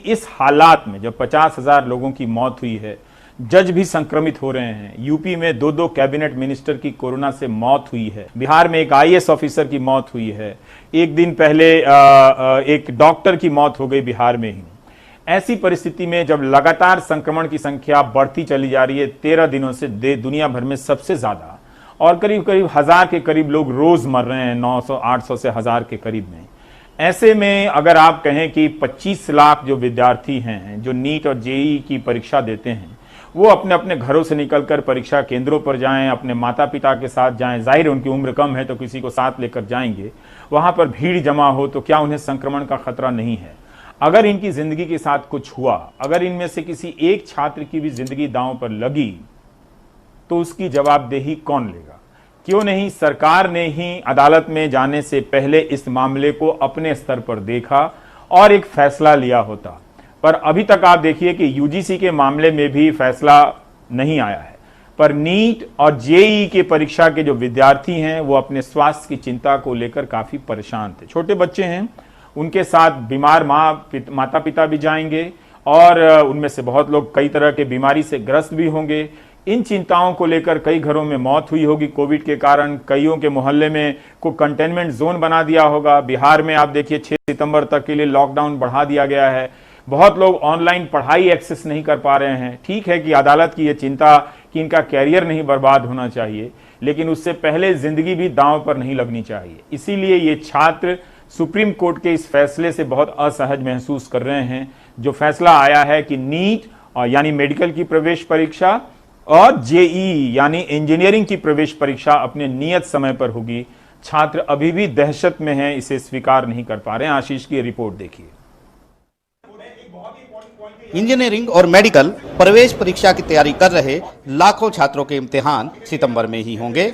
इस हालात में जब 50,000 लोगों की मौत हुई है, जज भी संक्रमित हो रहे हैं, यूपी में 2 कैबिनेट मिनिस्टर की कोरोना से मौत हुई है, बिहार में एक आईएएस ऑफिसर की मौत हुई है, एक दिन पहले एक डॉक्टर की मौत हो गई बिहार में ही। ऐसी परिस्थिति में जब लगातार संक्रमण की संख्या बढ़ती चली जा रही है, 13 दिनों से दुनिया भर में सबसे ज्यादा, और करीब करीब 1000 के करीब लोग रोज मर रहे हैं, 900 800 से 1000 के करीब में। ऐसे में अगर आप कहें कि 25 लाख जो विद्यार्थी हैं जो नीट और जेईई की परीक्षा देते हैं, वो अपने अपने घरों से निकलकर परीक्षा केंद्रों पर जाएं, अपने माता पिता के साथ जाएं, जाहिर उनकी उम्र कम है तो किसी को साथ लेकर जाएंगे, वहां पर भीड़ जमा हो तो क्या उन्हें संक्रमण का खतरा नहीं है? अगर इनकी जिंदगी के साथ कुछ हुआ, अगर इनमें से किसी एक छात्र की भी जिंदगी दांव पर लगी, तो उसकी जवाबदेही कौन लेगा? क्यों नहीं सरकार ने ही अदालत में जाने से पहले इस मामले को अपने स्तर पर देखा और एक फैसला लिया होता? पर अभी तक आप देखिए कि यूजीसी के मामले में भी फैसला नहीं आया है। पर नीट और जेईई के परीक्षा के जो विद्यार्थी हैं वो अपने स्वास्थ्य की चिंता को लेकर काफी परेशान थे। छोटे बच्चे हैं, उनके साथ बीमार माता पिता भी जाएंगे और उनमें से बहुत लोग कई तरह के बीमारी से ग्रस्त भी होंगे। इन चिंताओं को लेकर कई घरों में मौत हुई होगी कोविड के कारण, कईयों के मोहल्ले में को कंटेनमेंट जोन बना दिया होगा। बिहार में आप देखिए 6 सितंबर तक के लिए लॉकडाउन बढ़ा दिया गया है। बहुत लोग ऑनलाइन पढ़ाई एक्सेस नहीं कर पा रहे हैं। ठीक है कि अदालत की यह चिंता कि इनका कैरियर नहीं बर्बाद होना चाहिए, लेकिन उससे पहले जिंदगी भी दांव पर नहीं लगनी चाहिए। इसीलिए ये छात्र सुप्रीम कोर्ट के इस फैसले से बहुत असहज महसूस कर रहे हैं। जो फैसला आया है कि नीट यानी मेडिकल की प्रवेश परीक्षा और जेईई यानी इंजीनियरिंग की प्रवेश परीक्षा अपने नियत समय पर होगी। छात्र अभी भी दहशत में हैं, इसे स्वीकार नहीं कर पा रहे हैं। आशीष की रिपोर्ट देखिए। इंजीनियरिंग और मेडिकल प्रवेश परीक्षा की तैयारी कर रहे लाखों छात्रों के इम्तिहान सितंबर में ही होंगे।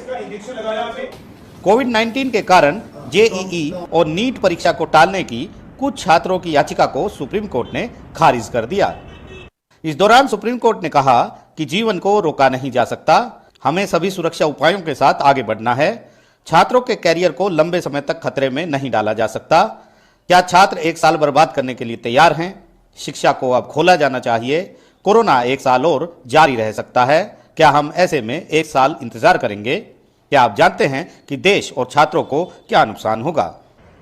कोविड-19 के कारण जेईई और नीट परीक्षा को टालने की कुछ छात्रों की याचिका को सुप्रीम कोर्ट ने खारिज कर दिया। इस दौरान सुप्रीम कोर्ट ने कहा कि जीवन को रोका नहीं जा सकता, हमें सभी सुरक्षा उपायों के साथ आगे बढ़ना है। छात्रों के कैरियर को लंबे समय तक खतरे में नहीं डाला जा सकता। क्या छात्र 1 साल बर्बाद करने के लिए तैयार हैं? शिक्षा को अब खोला जाना चाहिए। कोरोना 1 साल और जारी रह सकता है। क्या हम ऐसे में 1 साल इंतजार करेंगे? क्या आप जानते हैं कि देश और छात्रों को क्या नुकसान होगा?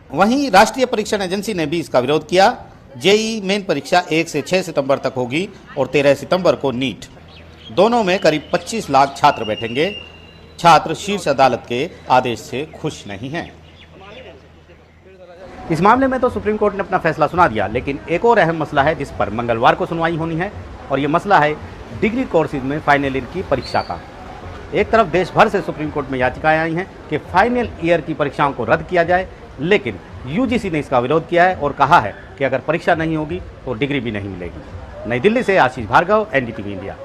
वहीं राष्ट्रीय परीक्षण एजेंसी ने भी इसका विरोध किया। जेईई मेन परीक्षा 1 से 6 सितंबर तक होगी और 13 सितंबर को नीट। दोनों में करीब 25 लाख छात्र बैठेंगे। छात्र शीर्ष अदालत के आदेश से खुश नहीं हैं। इस मामले में तो सुप्रीम कोर्ट ने अपना फैसला सुना दिया, लेकिन एक और अहम मसला है जिस पर मंगलवार को सुनवाई होनी है, और ये मसला है डिग्री कोर्सेज में फाइनल ईयर की परीक्षा का। एक तरफ देश भर से सुप्रीम कोर्ट में याचिकाएं आई हैं कि फाइनल ईयर की परीक्षाओं को रद्द किया जाए, लेकिन यूजीसी ने इसका विरोध किया है और कहा है कि अगर परीक्षा नहीं होगी तो डिग्री भी नहीं मिलेगी। नई दिल्ली से आशीष भार्गव, एनडीटीवी इंडिया।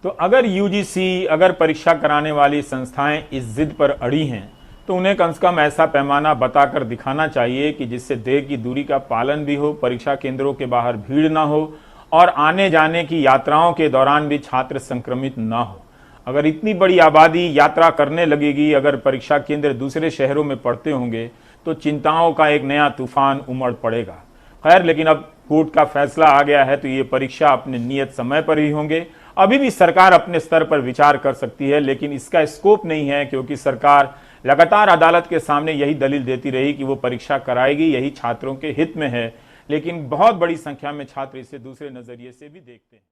तो अगर यूजीसी, अगर परीक्षा कराने वाली संस्थाएं इस जिद पर अड़ी हैं, तो उन्हें कम से कम ऐसा पैमाना बताकर दिखाना चाहिए कि जिससे देह की दूरी का पालन भी हो, परीक्षा केंद्रों के बाहर भीड़ ना हो और आने जाने की यात्राओं के दौरान भी छात्र संक्रमित ना हो। अगर इतनी बड़ी आबादी यात्रा करने लगेगी, अगर परीक्षा केंद्र दूसरे शहरों में पड़ते होंगे, तो चिंताओं का एक नया तूफान उमड़ पड़ेगा। खैर, लेकिन अब कोर्ट का फैसला आ गया है तो ये परीक्षा अपने नियत समय पर ही होंगे। अभी भी सरकार अपने स्तर पर विचार कर सकती है, लेकिन इसका स्कोप नहीं है, क्योंकि सरकार लगातार अदालत के सामने यही दलील देती रही कि वो परीक्षा कराएगी, यही छात्रों के हित में है। लेकिन बहुत बड़ी संख्या में छात्र इसे दूसरे नजरिए से भी देखते हैं।